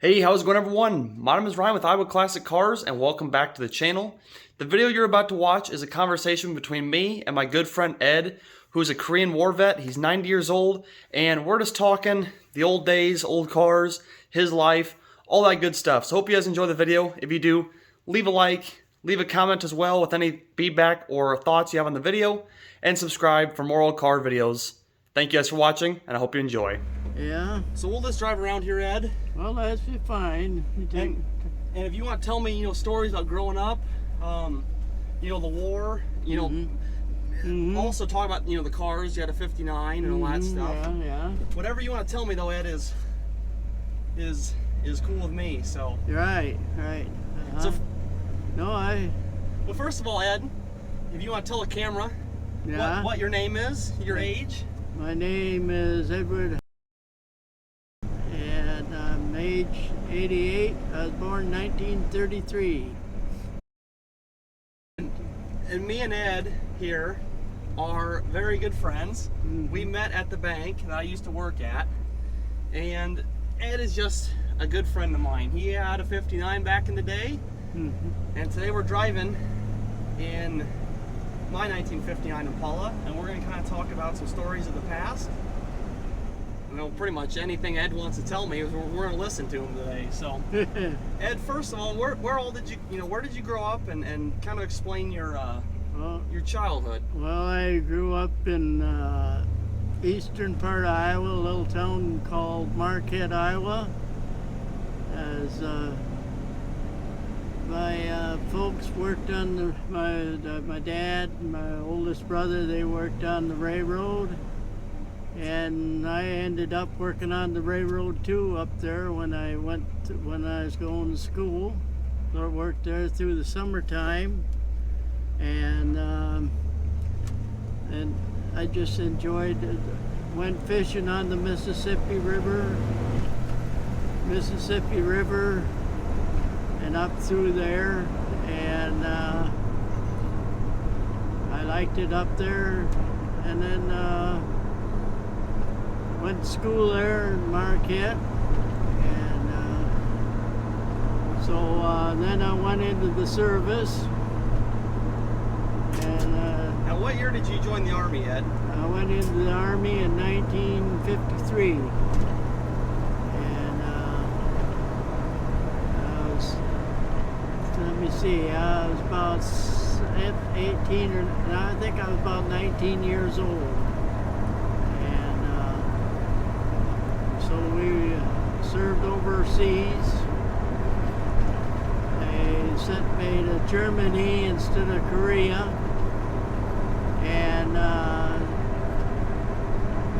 Hey, how's it going everyone? My name is Ryan with Iowa Classic Cars and welcome back to the channel. The video you're about to watch is a conversation between me and my good friend Ed, who's a Korean War vet. He's 90 years old and we're just talking the old days, old cars, his life, all that good stuff. So hope you guys enjoy the video. If you do, leave a like, leave a comment as well with any feedback or thoughts you have on the video, and subscribe for more old car videos. Thank you guys for watching and I hope you enjoy. Yeah, So we'll just drive around here, Ed. well, that's fine. And if you want to tell me, stories about growing up, the war, also talk about, the cars. You had a 59 and all that stuff. Yeah. Whatever you want to tell me, though, Ed, is cool with me. So. Right. So. Well, first of all, Ed, if you want to tell the camera, what your name is, your age. My name is Edward, and I'm age 88. I was born 1933. And me and Ed here are very good friends. Mm-hmm. We met at the bank that I used to work at, and Ed is just a good friend of mine. He had a 59 back in the day, and today we're driving in my 1959 Impala, and we're going to kind of talk about some stories of the past. Pretty much anything Ed wants to tell me, we're going to listen to him today. So, Ed, first of all, where all did where did you grow up, and kind of explain your childhood? Well, I grew up in eastern part of Iowa, a little town called Marquette, Iowa. As my folks worked on my dad and my oldest brother, they worked on the railroad, and I ended up working on the railroad too up there when I was going to school. So I worked there through the summertime, and I just enjoyed it. Went fishing on the Mississippi River, and up through there, and I liked it up there. And then went to school there in Marquette, and so then I went into the service. And now, what year did you join the Army, Ed? I went into the Army in 1953. Let me see, I was about 18 or no, I think I was about 19 years old. And so we served overseas. They sent me to Germany instead of Korea. And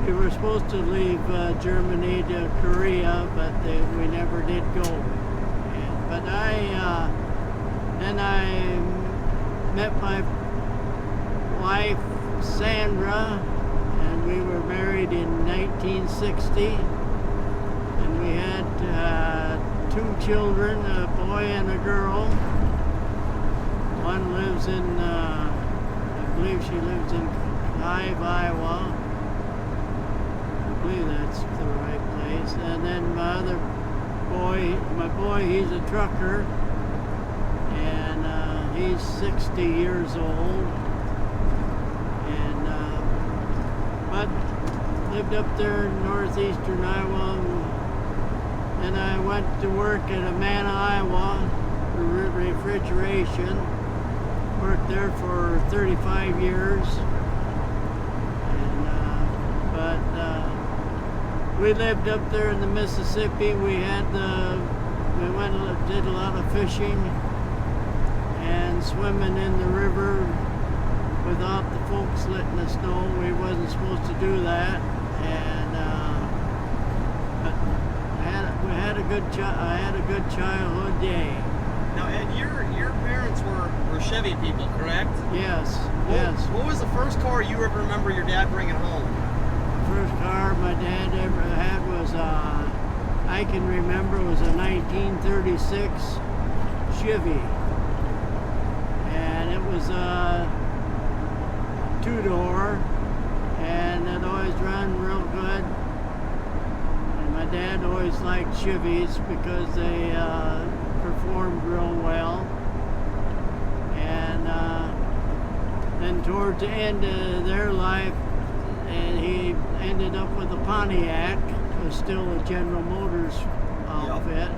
we were supposed to leave Germany to Korea, but we never did go. But then I met my wife, Sandra, and we were married in 1960. And we had 2 children, a boy and a girl. One lives in, I believe she lives in Hive, Iowa. I believe that's the right place. And then my other boy, he's a trucker, and he's 60 years old, and but lived up there in northeastern Iowa. And I went to work at Amana, Iowa for refrigeration. Worked there for 35 years, and we lived up there in the Mississippi. We went and did a lot of fishing and swimming in the river without the folks letting us know. We wasn't supposed to do that, and but I had a good childhood day. Now, Ed, your parents were Chevy people, correct? Yes. What was the first car you ever remember your dad bringing home? First car my dad ever had was I can remember, was a 1936 Chevy, and it was a 2-door, and it always ran real good. And My dad always liked Chevys because they performed real well. And then towards the end of their life, and he ended up with a Pontiac. It was still a General Motors outfit.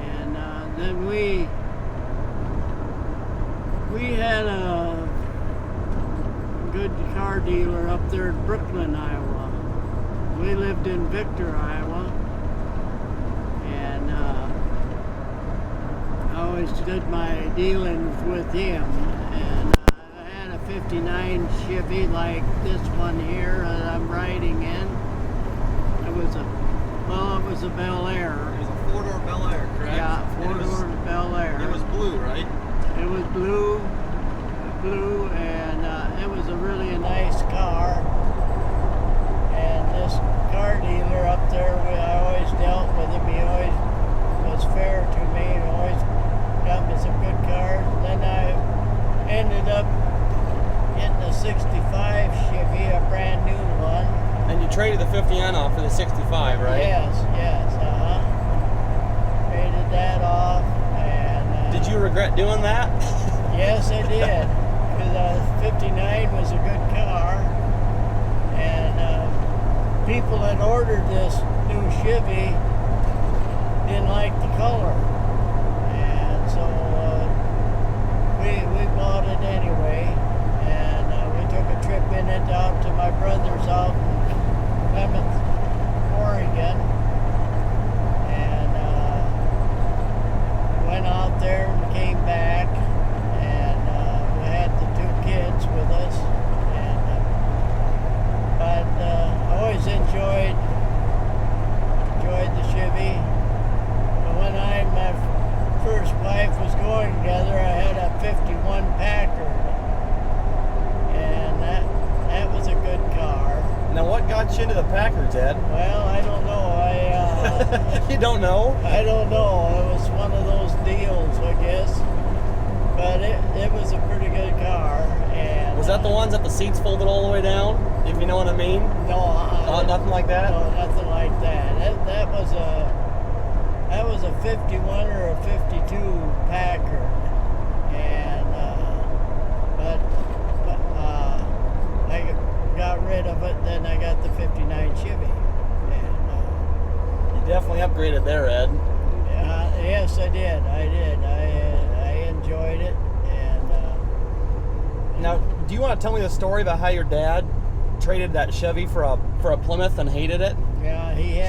And then we had a good car dealer up there in Brooklyn, Iowa. We lived in Victor, Iowa. And I always did my dealings with him. And I had a 59 Chevy like this one here that I'm riding in. It was a Bel Air. It was a four-door Bel Air, correct? Yeah, four-door Bel Air. It was blue, right? It was blue, and it was a really nice car. And this car dealer up there, I always dealt with him. He always was fair to me. He always got me some good cars. Then I ended up getting a 65 Chevy, a brand new one. And you traded the 59 off for the 65, right? Yes, traded that off. And did you regret doing that? yes, I did, because 59 was a good car, and people that ordered this new Chevy didn't like the color, and so we bought it anyway, and we took a trip in it out to my brother's out in Plymouth, Oregon, and went out there and came back, and we had the two kids with us, and but I always enjoyed the Chevy. But when I and my first wife was going together, I had a 51 Packard, and that was a good car. Now, what got you into the Packards, Ed? Well, I don't know. You don't know? I don't know. It was one of those deals, I guess. But it was a pretty good car. And Was that the ones that the seats folded all the way down? If you know what I mean? No, Nothing like that? No, nothing like that. That was a 51 or a 52 Packard. And but I got rid of it. Then I got the 59 Chevy. You definitely upgraded there, Ed. Yes, I did. I enjoyed it. And now, do you want to tell me the story about how your dad traded that Chevy for a Plymouth and hated it? Yeah, he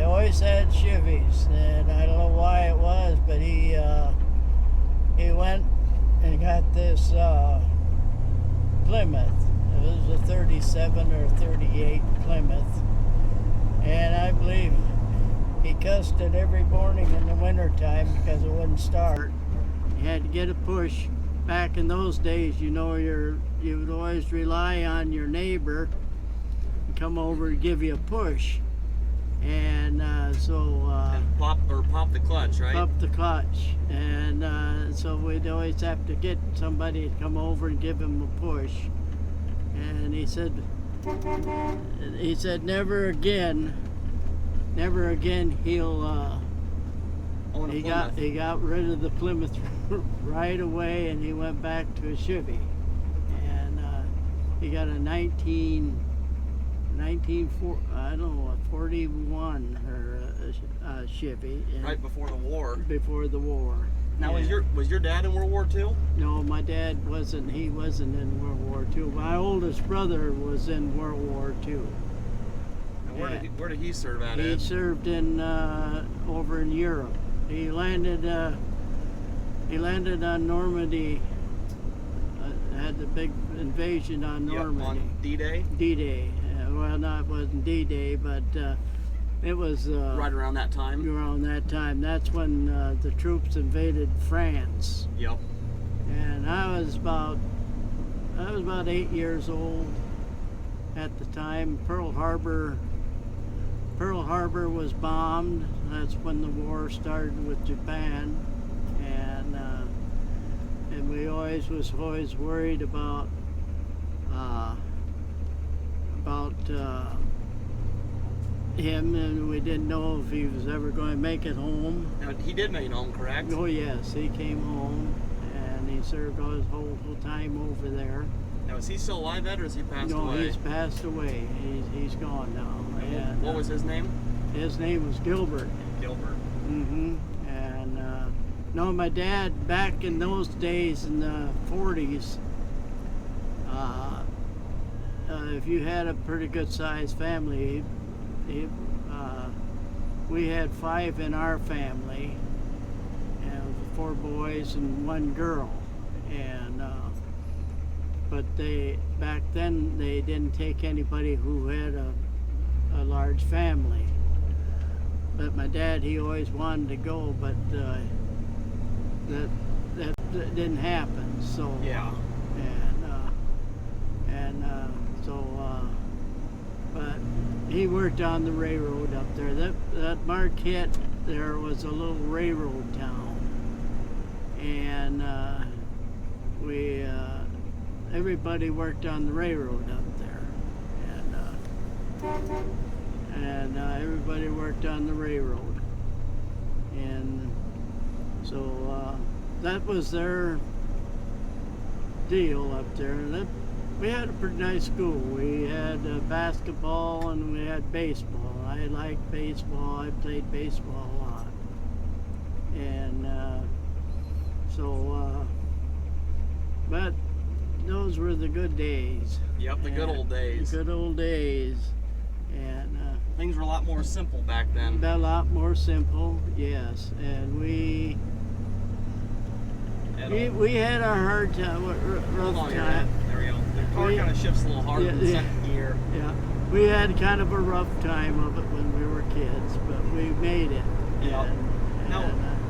always had Chevys, and I don't know why it was, but he went and got this Plymouth. It was a 37 or 38 Plymouth, and I believe he cussed it every morning in the wintertime because it wouldn't start. You had to get a push. Back in those days, you would always rely on your neighbor to come over and give you a push, and And pop the clutch, right? Pop the clutch, and so we'd always have to get somebody to come over and give him a push. And he said never again he'll. He got rid of the Plymouth right away, and he went back to a Chevy, and he got a 41 or a Chevy. Right before the war. Before the war. Now, was your dad in World War II? No, my dad wasn't. He wasn't in World War II. My oldest brother was in World War II. And where did he serve at? He Ed? served in over in Europe. He landed on Normandy. Had the big invasion on Normandy. Yep, on D-Day? D-Day. Well, no, it wasn't D-Day, but it was right around that time. Around that time. That's when the troops invaded France. Yep. And I was about 8 years old at the time. Pearl Harbor was bombed. That's when the war started with Japan, and we always worried about him, and we didn't know if he was ever going to make it home. Now, he did make it home, correct? Oh yes, he came home, and he served all his whole time over there. Now, is he still alive, Ed, or has he passed No, away? he's passed away. He's gone now. And what was his name? His name was Gilbert. Gilbert. Mm-hmm. And no, my dad, back in those days in the 40s, if you had a pretty good sized family, we had 5 in our family, and 4 boys and 1 girl. And but back then they didn't take anybody who had a large family. But my dad, he always wanted to go, but that didn't happen. So Yeah. But he worked on the railroad up there. That Marquette there was a little railroad town, and everybody worked on the railroad up there, and everybody worked on the railroad, and so that was their deal up there. We had a pretty nice school. We had basketball and we had baseball. I liked baseball. I played baseball a lot, and but those were the good days. Yep, the good old days. The good old days. And things were a lot more simple back then. a lot more simple, yes. And we had our hard time, rough time. There we go. The car kind of shifts a little harder in the second gear. Yeah, we had kind of a rough time of it when we were kids, but we made it. Yeah.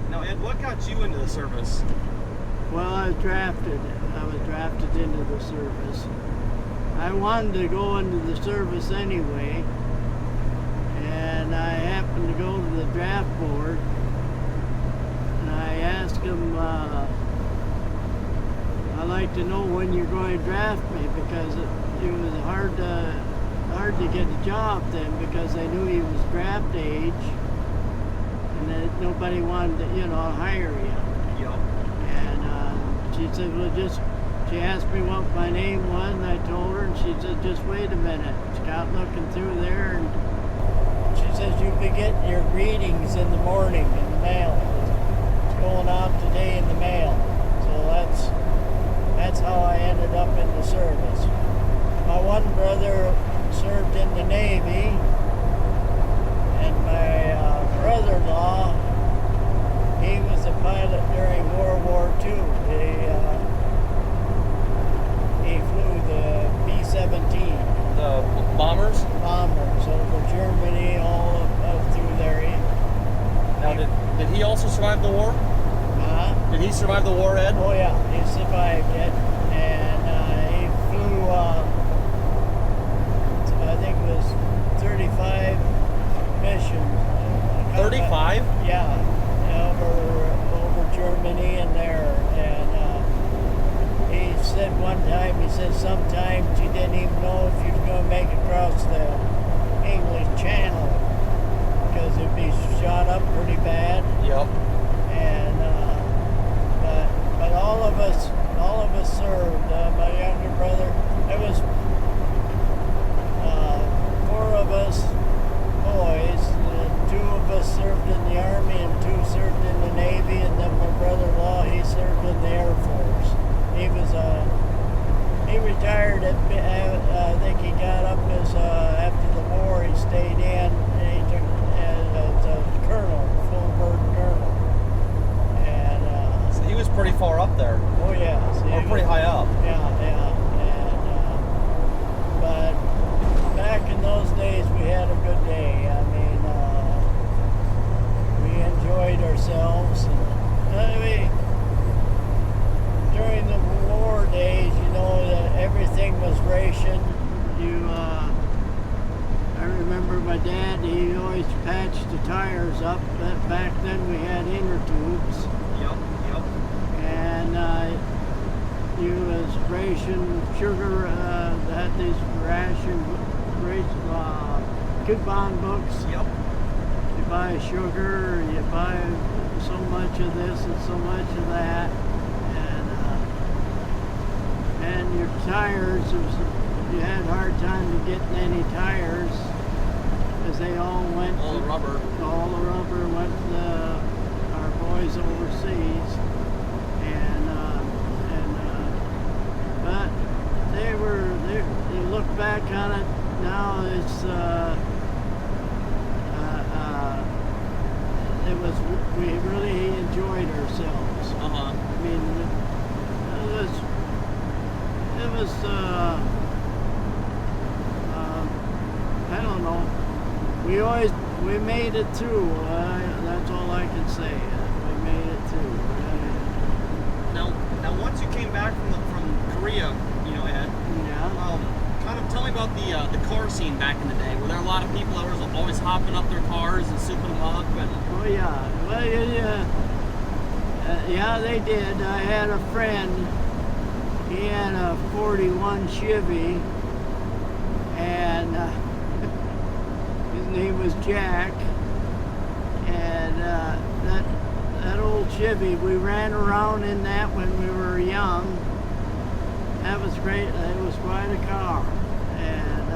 Now, Ed, what got you into the service? Well, I was drafted. Into the service. I wanted to go into the service anyway, and I happened to go to the draft board, and I asked them, I'd like to know when you're going to draft me, because it was hard to get a job then, because they knew he was draft age, and that nobody wanted to, hire you. Yep. And she said, she asked me what my name was, and I told her, and she said, just wait a minute. She got looking through there, and she says, you'll be getting your greetings in the morning in the mail. It's going out today in the mail. So that's how I ended up in the service. My one brother served in the Navy, and my brother-in-law, he was a pilot during World War II. He flew the B-17. The bombers? Bombers over Germany, all up through there. Now, did he also survive the war? Did he survive the war, Ed? Oh yeah, he survived it, and he flew, I think it was 35 missions. 35? Yeah, over Germany and there, and he said one time, sometimes you didn't even know if you was going to make it across the English Channel, because it'd be shot up pretty bad. Yep. And but all of us served. My younger brother, there was 4 of us boys. 2 of us served in the Army and 2 served in the Navy, and then my brother-in-law, he served in the Air Force. He retired I think he got up after the war. He stayed in, and he took as a colonel, full bird colonel. And So he was pretty far up there. oh yeah, Or pretty high up. Yeah. And but back in those days, we had a good day. I mean, we enjoyed ourselves. During the war days, that everything was rationed. I remember my dad, he always patched the tires up. Back then we had inner tubes. Yep. And he was ration sugar, had these coupon books. Yep. You buy sugar, you buy so much of this and so much of that, and your tires. You had a hard time to getting any tires because they all went. All the rubber. All the rubber went to our boys overseas, but you look back on it now, we really enjoyed ourselves. Uh-huh. I mean, it was I don't know. We made it through. That's all I can say. We made it through. Now, once you came back from Korea, Ed. Yeah. Kind of tell me about the car scene back in the day. Were there a lot of people that were always hopping up their cars and souping them up? Oh yeah. Well, yeah, they did. I had a friend. He had a 41 Chevy, and his name was Jack. And that old Chevy, we ran around in that when we were young. That was great. It was quite a car. And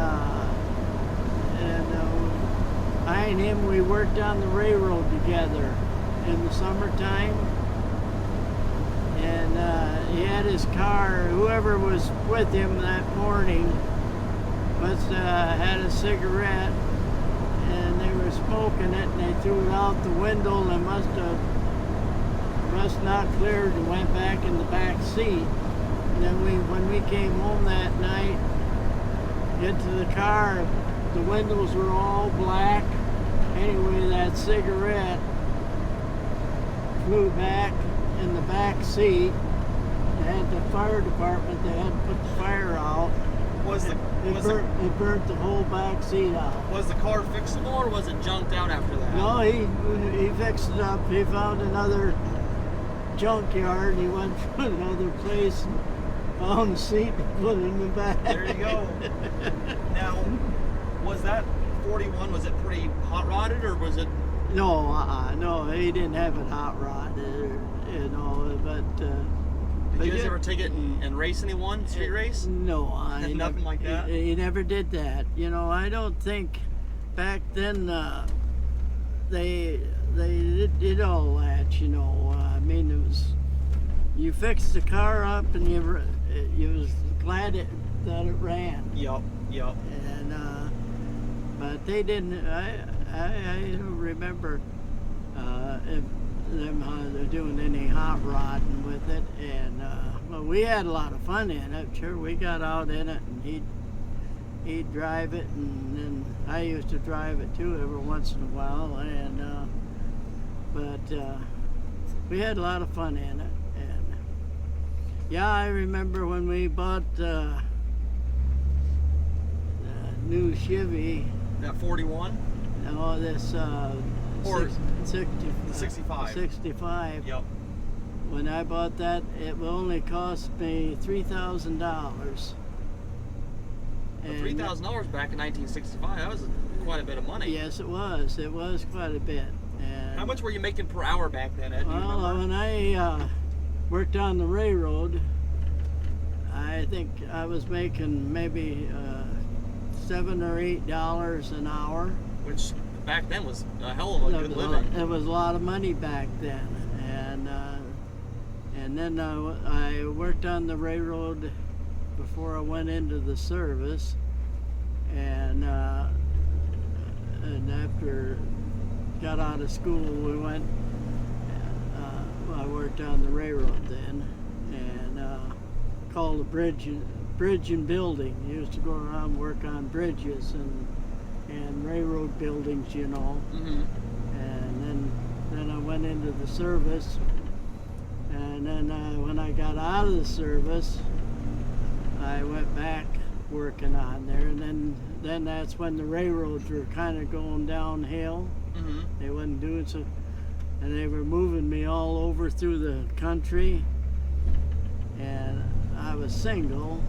I and him, we worked on the railroad together in the summertime. And he had his car. Whoever was with him that morning must had a cigarette, and they were smoking it, and they threw it out the window, and must not cleared and went back in the back seat. And then when we came home that night, into the car, the windows were all black. Anyway, that cigarette flew back in the back seat. And the fire department, they had to put the fire out. It burnt the whole back seat out. Was the car fixable, or was it junked out after that? No, he fixed it up. He found another junkyard. He went to another place and found the seat and put it in the back. There you go. Now, was that 41, was it pretty hot rodded, or was it? No, he didn't have it hot rodded, but. Did you guys ever take it and race anyone, street race? No, nothing like that. He never did that. I don't think back then they did all that. I mean, it was you fixed the car up and you was glad that it ran. Yup. And but they didn't. I don't remember them doing any hot rodding with it, and well, we had a lot of fun in it. Sure, we got out in it, and he'd drive it, and then I used to drive it too every once in a while, and but we had a lot of fun in it. And yeah, I remember when we bought the new Chevy. That 41? No, this Or 65. 65. Yep. When I bought that, it only cost me $3,000. $3,000 back in 1965, that was quite a bit of money. Yes, it was. It was quite a bit. And how much were you making per hour back then, Ed? Well, when I worked on the railroad, I think I was making maybe $7 or $8 an hour. Which back then was a hell of a good living. It was a lot of money back then, and then I worked on the railroad before I went into the service, and after got out of school, we went. I worked on the railroad then, and called a bridge and building. Used to go around and work on bridges and railroad buildings, Mm-hmm. And then I went into the service, and then when I got out of the service, I went back working on there, and then that's when the railroads were kind of going downhill. Mm-hmm. They wasn't doing so, and they were moving me all over through the country, and I was single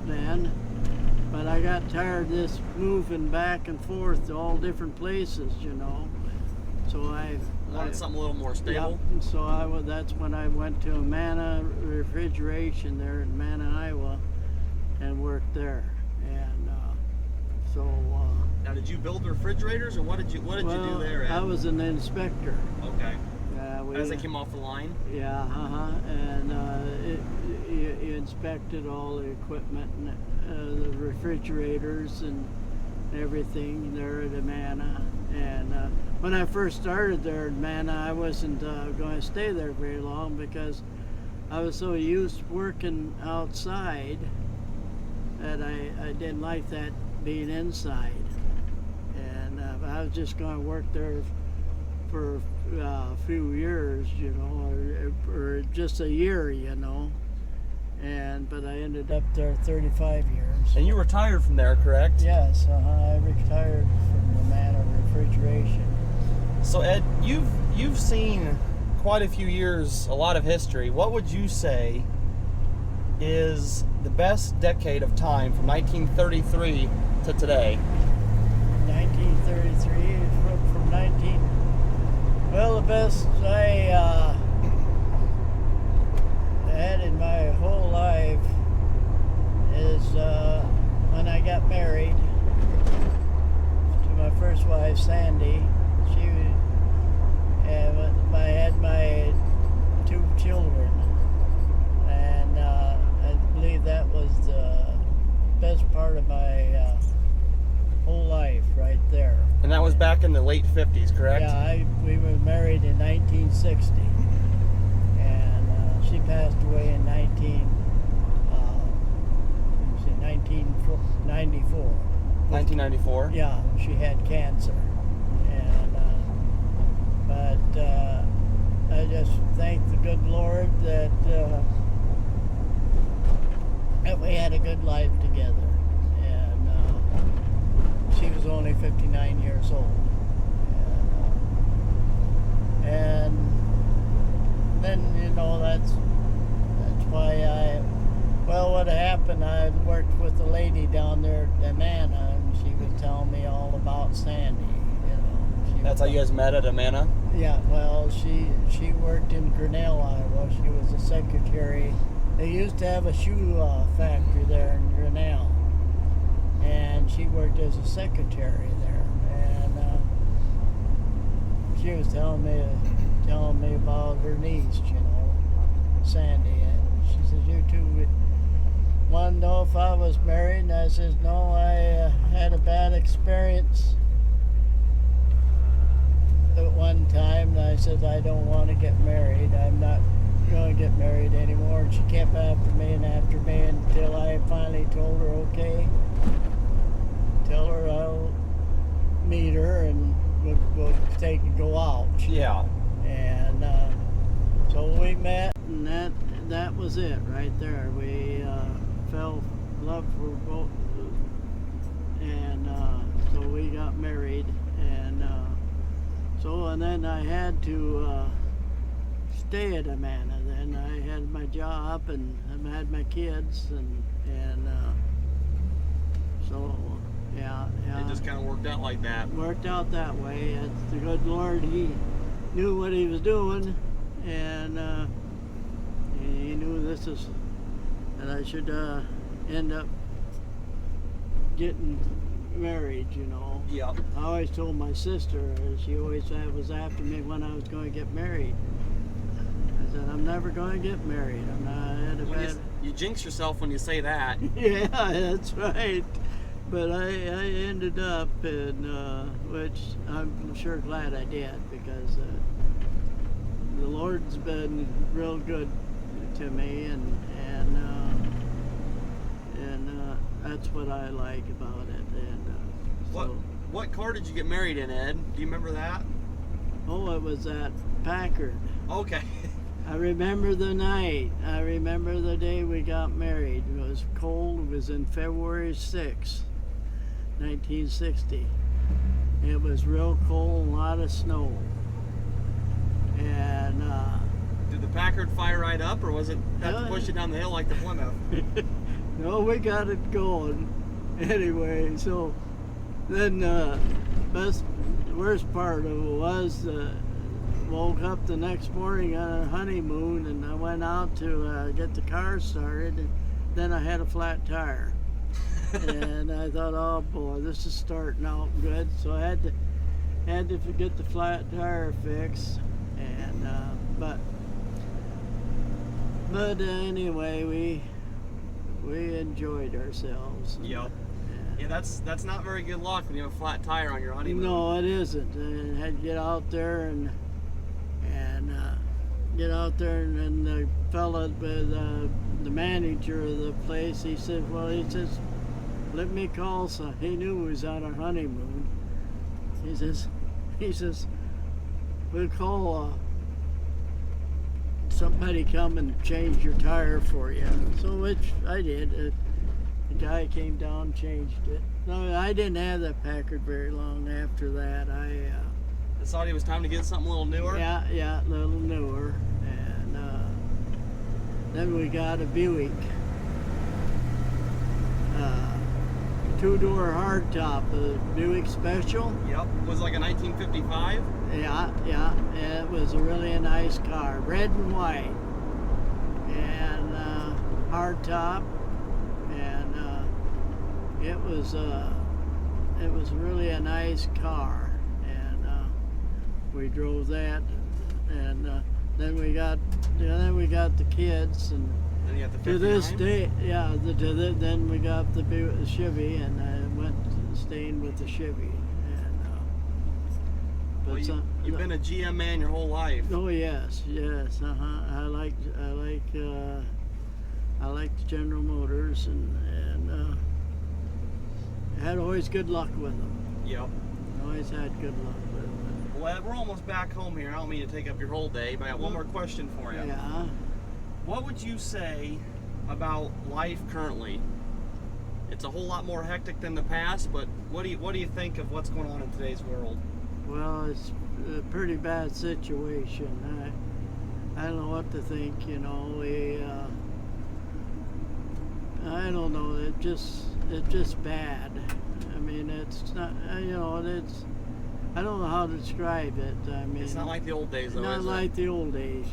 then. But I got tired of this moving back and forth to all different places, you know. So I Wanted something a little more stable. Yeah, so that's when I went to Amana Refrigeration there in Amana, Iowa, and worked there. And Now, did you build refrigerators, or what did you do there, Ed? I was an inspector. Okay. Yeah, As they came off the line? Yeah, and you inspected all the equipment and the refrigerators and everything there at Amana. And when I first started there at Amana, I wasn't going to stay there very long because I was so used to working outside that I didn't like that being inside. And I was just going to work there for a few years, you know, or just a year, you know. But I ended up there 35 years. And you retired from there, correct? Yes, I retired from the Amana Refrigeration. So Ed, you've seen quite a few years, a lot of history. What would you say is the best decade of time from 1933 to today? 1933 from 19. Well, the best I had in my whole life is when I got married to my first wife, Sandy. I had my 2 children, and I believe that was the best part of my whole life right there. And that was back in the late 50s, correct? Yeah, we were married in 1960, and she passed away in 1994. 1994? Yeah, she had cancer. And but I just thank the good Lord that we had a good life together. And she was only 59 years old. And then, you know, that's why what happened, I worked with a lady down there at Amana, and she was telling me all about Sandy, you know. That's how you guys met at Amana? Yeah, well, she worked in Grinnell, Iowa. She was a secretary. They used to have a shoe factory there in Grinnell, and she worked as a secretary there. And she was telling me about her niece, you know, Sandy. And she says, "You two would want to know if I was married?" And I says, "No, I had a bad experience at one time." And I said, "I don't want to get married. I'm not going to get married anymore." And she kept after me until I finally told her, "Okay, tell her I'll meet her and we'll take and go out." Yeah. And so we met, and that was it right there. We fell in love for both, and so we got married. And and then I had to stay at Amana. Then I had my job and I had my kids, and so yeah. It just kind of worked out like that. Worked out that way. It's the good Lord, He knew what He was doing, and He knew that I should end up getting married, you know. Yep. I always told my sister, she always was after me when I was going to get married. I said, "I'm never going to get married. I'm not." You jinx yourself when you say that. Yeah, that's right. But I ended up, which I'm sure glad I did, because the Lord's been real good to me, and that's what I like about it. And what car did you get married in, Ed? Do you remember that? Oh, it was at Packard. Okay. I remember the night. I remember the day we got married. It was cold. It was in February 6th, 1960. It was real cold, a lot of snow. And did the Packard fire right up, or was it have to push it down the hill like the Plymouth? no, we got it going. Anyway, so then the worst part of it was woke up the next morning on a honeymoon, and I went out to get the car started, and then I had a flat tire. And I thought, oh boy, this is starting out good. So I had to get the flat tire fixed, and but anyway, we enjoyed ourselves. Yep. Yeah, that's not very good luck when you have a flat tire on your honeymoon. No, it isn't. And I had to get out there and get out there, and then the fella with the manager of the place, he says, let me call some. He knew we was on our honeymoon. He says, we'll call somebody come and change your tire for you. So which I did. The guy came down and changed it. No, I didn't have that Packard very long after that. I thought it was time to get something a little newer. Yeah, a little newer. And then we got a Buick. Two-door hardtop, a Buick Special. Yep. It was like a 1955. Yeah. It was a really nice car, red and white, and hardtop, and it was really a nice car, and we drove that, and then we got the kids, and Then you have the 59. to this day, yeah. Then we got the Chevy, and I went staying with the Chevy. Well, you've been a GM man your whole life. Oh yes. I like the General Motors, and had always good luck with them. Yep. Always had good luck with them. Well, we're almost back home here. I don't mean to take up your whole day, but I got one more question for you. Yeah. What would you say about life currently? It's a whole lot more hectic than the past, but what do you think of what's going on in today's world? Well, it's a pretty bad situation. I don't know what to think. I don't know. It's just bad. I mean, it's not. It's. I don't know how to describe it. I mean, It's not like the old days, though, not is it? like the old days.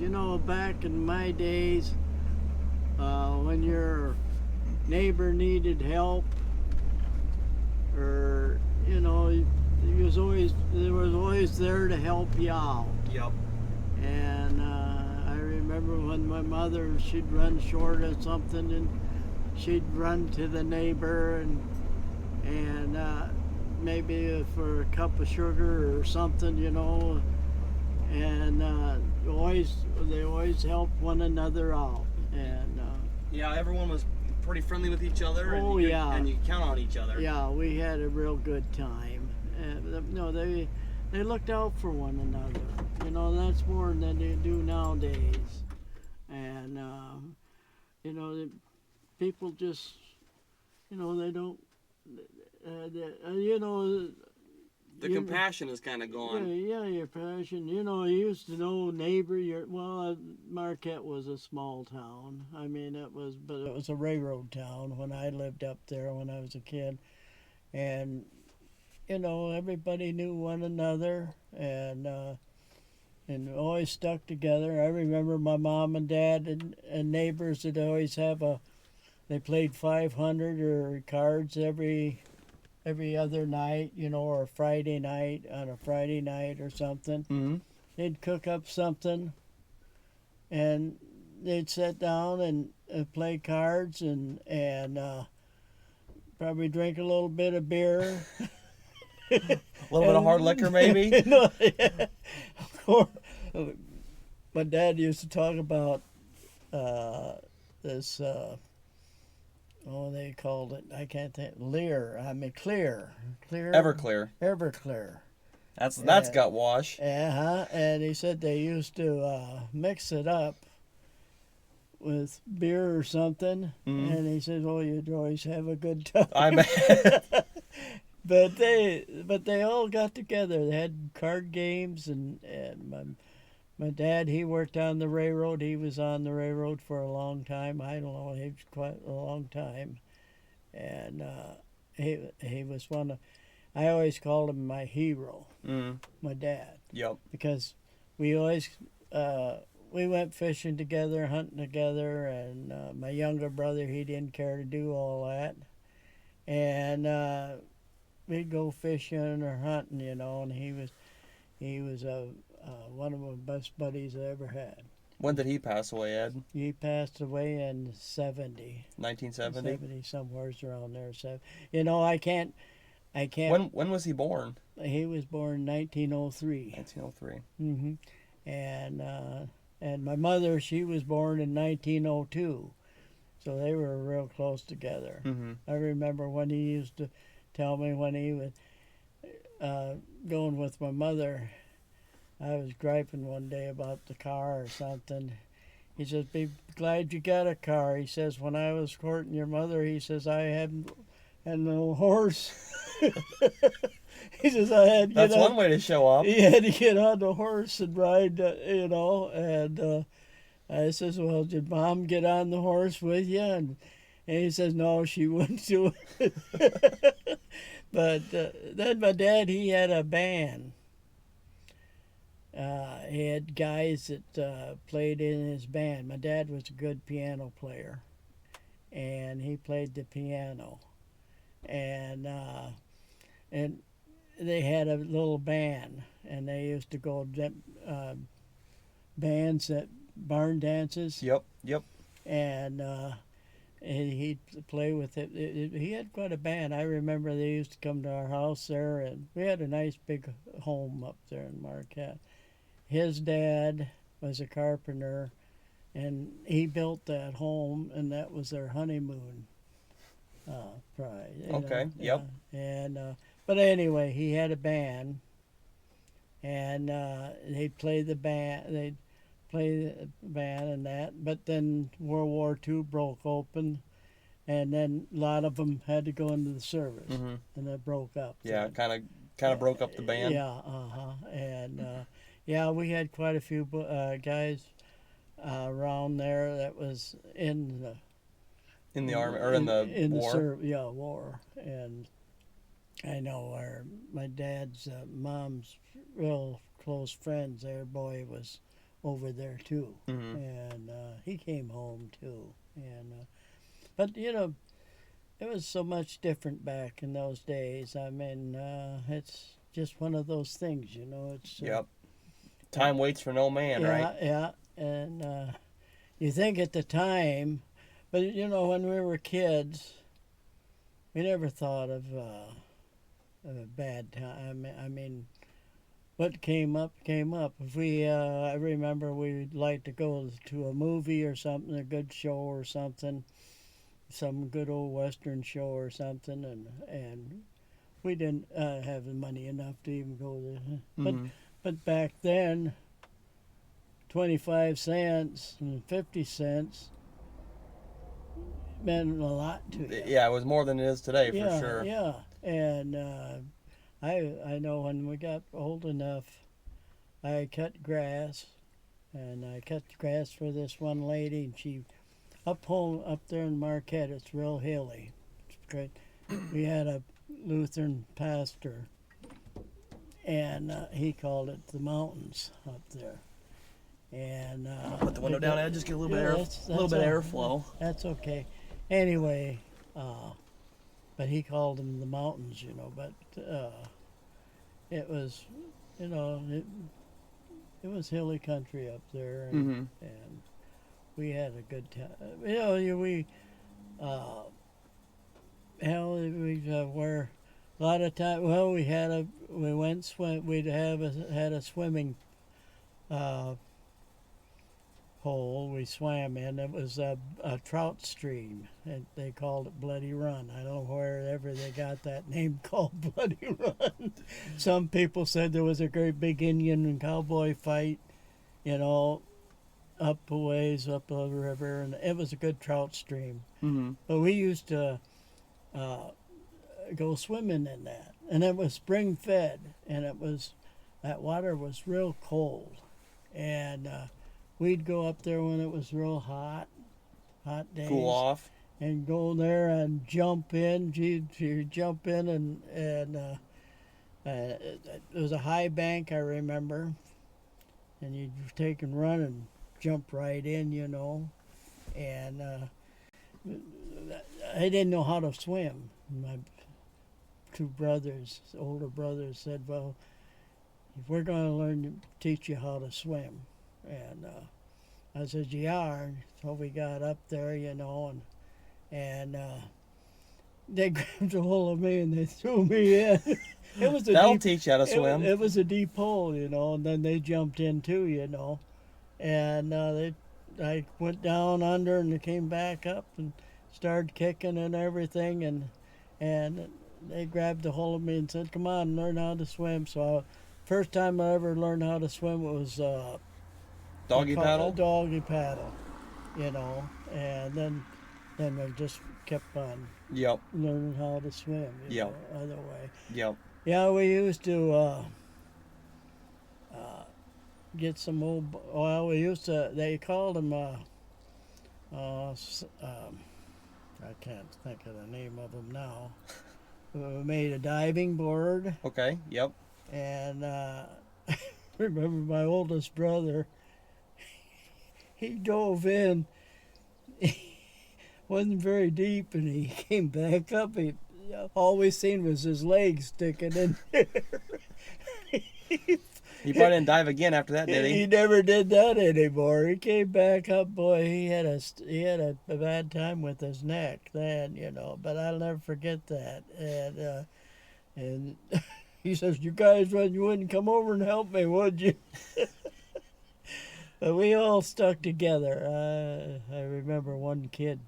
Back in my days, when your neighbor needed help, or they was always there to help you out. Yep. And I remember when my mother, she'd run short of something, and she'd run to the neighbor and maybe for a cup of sugar or something, and they always helped one another out. And Yeah, everyone was pretty friendly with each other. Oh, and yeah. And you could count on each other. yeah, we had a real good time. No, they looked out for one another. That's more than they do nowadays. And the people just, they don't. The compassion is kind of gone. Yeah, your passion. You used to know neighbor. Marquette was a small town. I mean, it was a railroad town when I lived up there when I was a kid, and everybody knew one another, and always stuck together. I remember my mom and dad and neighbors would always have they played 500 or cards every other night, or Friday night, on a Friday night or something. Mm-hmm. They'd cook up something, and they'd sit down and play cards and probably drink a little bit of beer. A little bit of hard liquor, maybe? Yeah, of course. My dad used to talk about this, they called it, I can't think, clear. Everclear. That's gut wash. And he said they used to mix it up with beer or something, and he said, you'd always have a good time. I bet. But they all got together. They had card games, and my dad, he worked on the railroad. He was on the railroad for a long time. I don't know, he was quite a long time, and he was one of. I always called him my hero, Mm. my dad, Yep. because we always we went fishing together, hunting together, and my younger brother, he didn't care to do all that, and we'd go fishing or hunting, and he was one of my best buddies I ever had. When did he pass away, Ed? He passed away in 70. 1970. 70, somewhere's around there. So, I can't. When was he born? He was born 1903. 1903. Mm-hmm. And my mother, she was born in 1902. So they were real close together. Mm-hmm. I remember when he used to tell me when he was going with my mother. I was griping one day about the car or something. He says, "Be glad you got a car." He says, "When I was courting your mother," he says, "I had no horse." He says, "I had to That's get one on." way to show up. He had to get on the horse and ride, and I says, "Well, did Mom get on the horse with you?" And he says, "No, she wouldn't do it." But then my dad, he had a band. He had guys that played in his band. My dad was a good piano player, and he played the piano. And they had a little band, and they used to go bands at barn dances. Yep. And he'd play with it. He had quite a band. I remember they used to come to our house there, and we had a nice big home up there in Marquette. His dad was a carpenter, and he built that home, and that was their honeymoon prize. Okay, yep. And but anyway, he had a band, and they'd play the band. They'd play the band and that. But then World War II broke open, and then a lot of them had to go into the service, Mm-hmm. and it broke up. Yeah, kind of broke up the band. Yeah, and yeah, we had quite a few guys around there that was in In the army or in the war. War. And I know my dad's mom's real close friends. Their boy was over there too, Mm-hmm. and he came home too. And but it was so much different back in those days. I mean, it's just one of those things, It's Yep. Time waits for no man, right? Yeah, and you think at the time, but when we were kids, we never thought of a bad time. I mean, what came up came up. If I remember we'd like to go to a movie or something, a good show or something, some good old Western show or something, and we didn't have the money enough to even go there. Mm-hmm. But back then, 25 cents and 50 cents meant a lot to you. Yeah, it was more than it is today, Yeah, for sure. yeah. And I know when we got old enough, I cut grass, and I cut grass for this one lady, and she up there in Marquette. It's real hilly. It's great. We had a Lutheran pastor, and he called it the mountains up there. And Put the window down, Ed. Just get a little bit airflow. That's okay. Anyway, but he called them the mountains, But it was, it was hilly country up there, and we had a good time. We were a lot of time. Well, we'd had a swimming hole we swam in. It was a trout stream, and they called it Bloody Run. I don't know wherever they got that name called Bloody Run. Some people said there was a great big Indian and cowboy fight, up a ways up the river, and it was a good trout stream. Mm-hmm. But we used to go swimming in that, and it was spring fed, and that water was real cold, and we'd go up there when it was real hot days. Cool off. and go there and jump in. She'd jump in and it was a high bank, I remember, and you'd take and run and jump right in, you know. And I didn't know how to swim. My two brothers, older brothers, said, "Well, if we're going to learn to teach you how to swim," and I said, "You are." So we got up there, you know, and they grabbed a hold of me and they threw me in. It was a That'll deep, teach you how to swim. It was a deep hole, you know, and then they jumped in too, you know, and I went down under and they came back up and started kicking and everything, and they grabbed a hold of me and said, "Come on, learn how to swim." So first time I ever learned how to swim was Doggy paddle? Doggy paddle, you know, and then I just kept on Yep. learning how to swim, you Yep. know, other way. Yep. Yeah, we used to get some old, well, we used to, they called them, I can't think of the name of them now. We made a diving board, Okay. Yep. and remember my oldest brother, he dove in, wasn't very deep, and he came back up. All we seen was his legs sticking in there. He probably didn't dive again after that, did He he? never did that anymore. He came back up, boy. He had a bad time with his neck then, you know. But I'll never forget that. And he says, "You guys, you wouldn't come over and help me, would you?" But we all stuck together. I remember one kid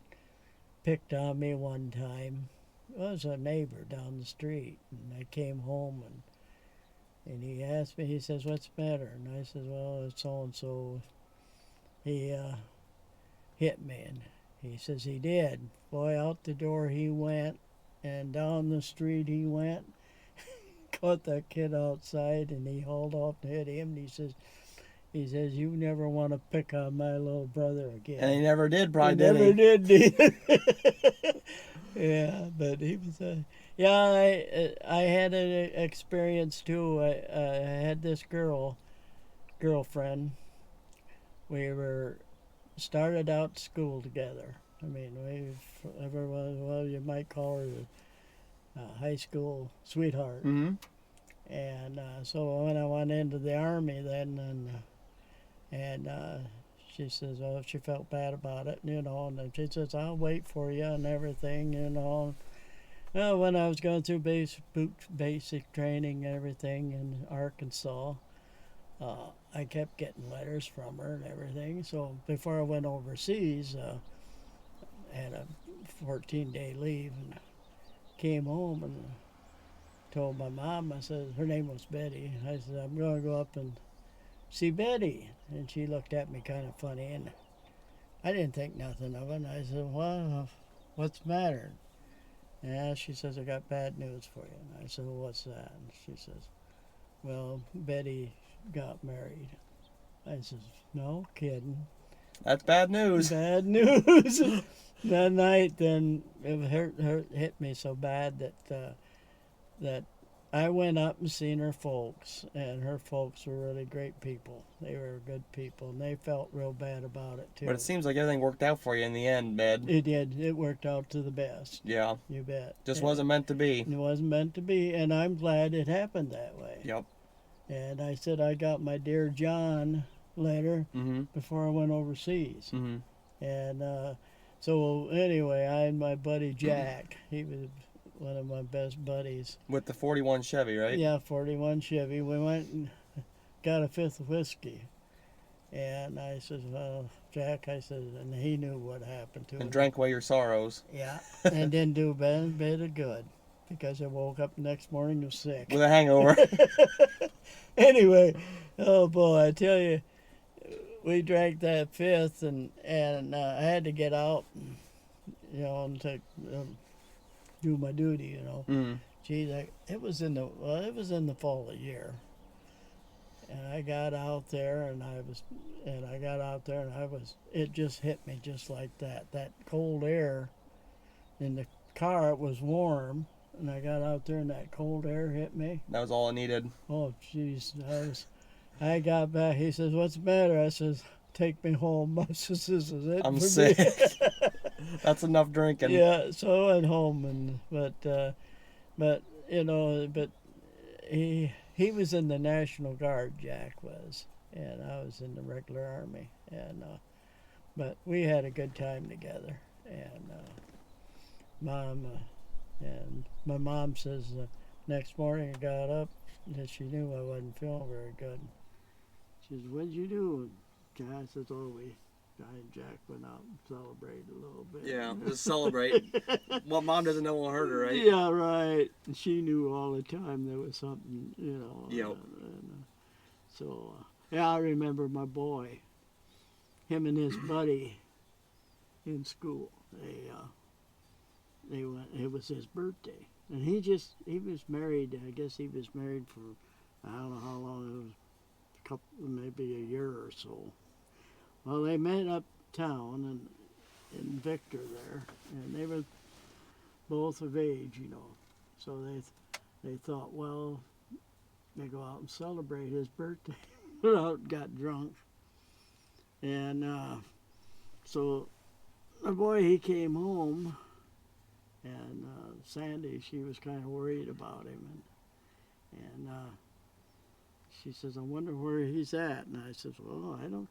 picked on me one time. It was a neighbor down the street, and I came home and he asked me. He says, "What's the matter?" And I says, "Well, it's so and so. He hit me." And he says he did. Boy, out the door he went, and down the street he went. Caught that kid outside, and he hauled off and hit him. And he says, "You never want to pick on my little brother again." And he never did, probably, He did never he? did either. Yeah, but he was I had an experience too. I had this girlfriend. We were started out school together. I mean, well, you might call her a high school sweetheart. Mm-hmm. And so when I went into the army then, and she says, "Oh, she felt bad about it, you know," and then she says, "I'll wait for you," and everything, you know. Well, when I was going through basic training and everything in Arkansas, I kept getting letters from her and everything. So before I went overseas, I had a 14-day leave and came home and told my mom. I said, her name was Betty. I said, "I'm going to go up and see Betty." And she looked at me kind of funny, and I didn't think nothing of it. And I said, "Well, what's the matter?" "Yeah," she says, "I got bad news for you." And I said, "Well, what's that?" And she says, "Well, Betty got married." I says, "No kidding." That's bad news. Bad news. That night, then it hit me so bad that I went up and seen her folks, and her folks were really great people. They were good people, and they felt real bad about it too. But it seems like everything worked out for you in the end, Med. It did. It worked out to the best. Yeah. You bet. Just wasn't meant to be. It wasn't meant to be, and I'm glad it happened that way. Yep. And I said I got my Dear John letter Mm-hmm. before I went overseas. Mm-hmm. And so anyway, I and my buddy Jack, he was one of my best buddies. With the 41 Chevy, right? Yeah, 41 Chevy. We went and got a fifth of whiskey. And I said, "Well, Jack," I said, and he knew what happened to him. And drank away your sorrows. Yeah, and didn't do a bit of good because I woke up the next morning and was sick. With a hangover. Anyway, oh boy, I tell you, we drank that fifth, and I had to get out, and, you know, and to do my duty, you know. Mm-hmm. Geez, it was in the fall of the year, and I got out there, and it just hit me just like that. That cold air in the car. It was warm, and I got out there, and that cold air hit me. That was all I needed. Oh, jeez. I got back. He says, "What's the matter?" I says, "Take me home." I says, "This is it I'm for sick. me." That's enough drinking. Yeah, so I went home, but but he was in the National Guard. Jack was, and I was in the regular army, and but we had a good time together. And mom and my mom says next morning I got up and she knew I wasn't feeling very good. She says, "What'd you do?" I says, "Oh, I and Jack went out and celebrated a little bit." Yeah, just celebrate. What mom doesn't know will hurt her, right? Yeah, right. She knew all the time there was something, Yep. So, yeah, I remember my boy, him and his buddy in school. They went. It was his birthday, and he was married. I guess he was married for I don't know how long. It was a couple, maybe a year or so. Well, they met uptown and in Victor there, and they were both of age, So they thought, well, they go out and celebrate his birthday. Went out and got drunk, and so my boy he came home, and Sandy she was kind of worried about him, and she says, "I wonder where he's at," and I says, "Well, I don't.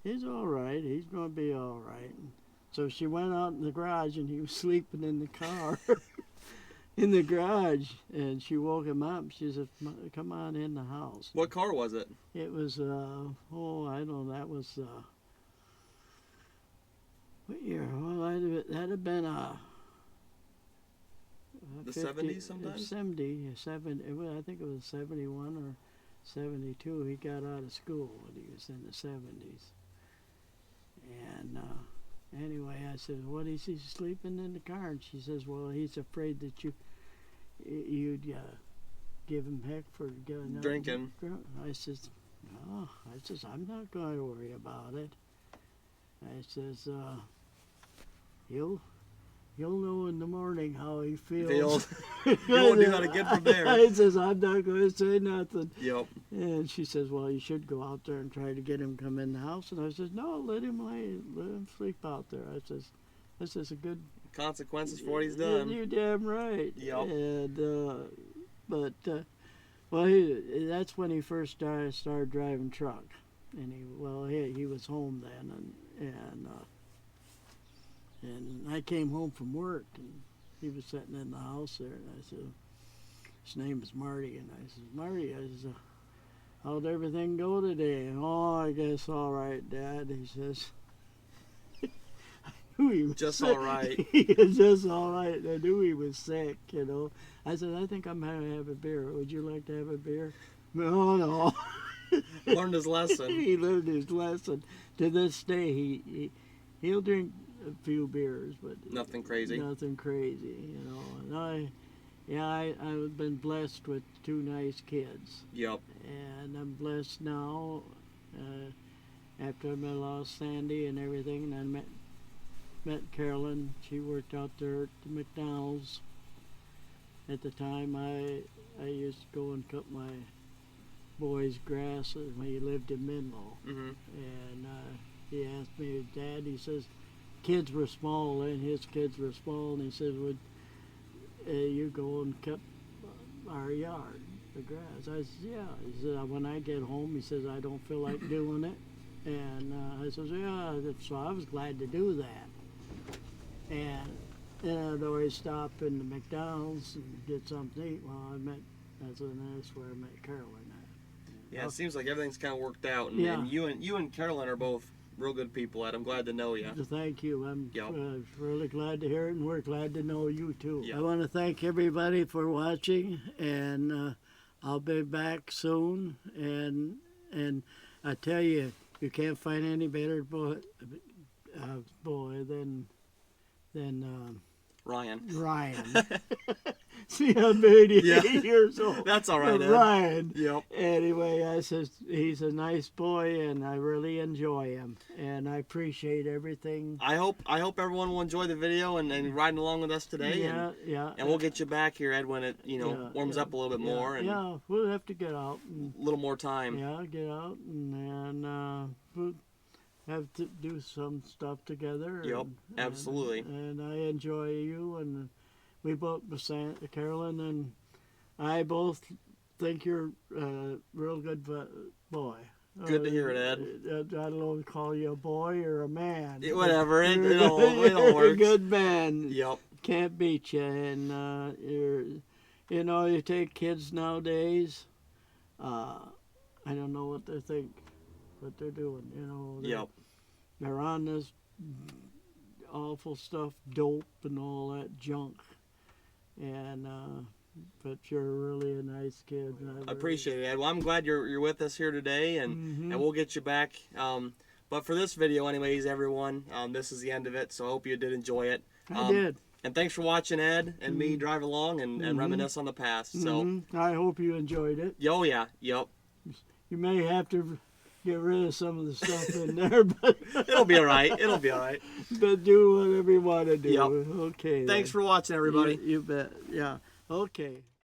He's all right. He's going to be all right." And so she went out in the garage, and he was sleeping in the car. In the garage, and she woke him up. She said, "Come on in the house." What car was it? It was I don't know. That was what year? Well, that'd have been The 50, 70s sometimes? 70. I think it was 71 or 72. He got out of school when he was in the 70s. And anyway, I said, "What is he sleeping in the car?" And she says, "Well, he's afraid that you'd give him heck for Drinking." I says, "No." I says, "I'm not going to worry about it." I says, He'll know in the morning how he feels." You won't do that again from there. I says, "I'm not going to say nothing." Yep. And she says, "Well, you should go out there and try to get him to come in the house." And I says, "No, let him sleep out there." I says, "This is a good Consequences for what he's done. You're damn right." Yep. And that's when he first started driving truck, and he was home then, and I came home from work, and he was sitting in the house there, and I said, his name is Marty, and I said, "Marty," I said, "how'd everything go today?" "Oh, I guess all right, Dad." He says, I knew he was Just sick. all right. He was just all right. I knew he was sick, I said, "I think I'm going to have a beer. Would you like to have a beer?" No. Learned his lesson. He learned his lesson. To this day, he'll drink a few beers, but Nothing crazy. Nothing crazy, And I've been blessed with two nice kids. Yep. And I'm blessed now. After I lost Sandy and everything, and I met Carolyn. She worked out there at the McDonald's. At the time, I used to go and cut my boy's grass when he lived in Menlo. Mm-hmm. And he asked me, "Dad," he says, kids were small, and his kids were small, and he said, "Would you go and cut our yard, the grass?" I said, "Yeah." He said, "When I get home," he says, "I don't feel like doing it." And I says, "Yeah." So I was glad to do that. And then I'd always stop in the McDonald's and get something to eat. Well, that's where I met Carolyn at. Yeah, it seems like everything's kind of worked out, and, Yeah. and you and Carolyn are both real good people, Ed. I'm glad to know you. Thank you. I'm Yep. really glad to hear it, and we're glad to know you too. Yep. I want to thank everybody for watching, and I'll be back soon. And I tell you, you can't find any better boy than Ryan. Ryan. See, I'm 88 Yeah. years old. That's all right, But Ed. Ryan. Yep. Anyway, I says he's a nice boy, and I really enjoy him, and I appreciate everything. I hope everyone will enjoy the video and riding along with us today. Yeah. And we'll get you back here, Ed, when it warms yeah, up a little bit more and yeah, we'll have to get out. And, a little more time. yeah, get out and we'll have to do some stuff together. Yep, absolutely. And I enjoy you, and we both, Carolyn and I both think you're a real good boy. Good to hear it, Ed. I don't know if to call you a boy or a man. Whatever, it all You're works. a good man. Yep. Can't beat you, and you take kids nowadays. I don't know what they think, what they're doing. Yep. They're on this awful stuff, dope and all that junk, and but you're really a nice kid. I appreciate it, Ed. Well, I'm glad you're with us here today, and we'll get you back. But for this video, anyways, everyone, this is the end of it. So I hope you did enjoy it. I did. And thanks for watching Ed and me drive along and reminisce on the past. So I hope you enjoyed it. Oh yeah, yep. You may have to get rid of some of the stuff in there, but It'll be all right. It'll be all right. but do whatever you want to do. Yep. Okay. Thanks for watching, everybody. You bet. Yeah. Okay.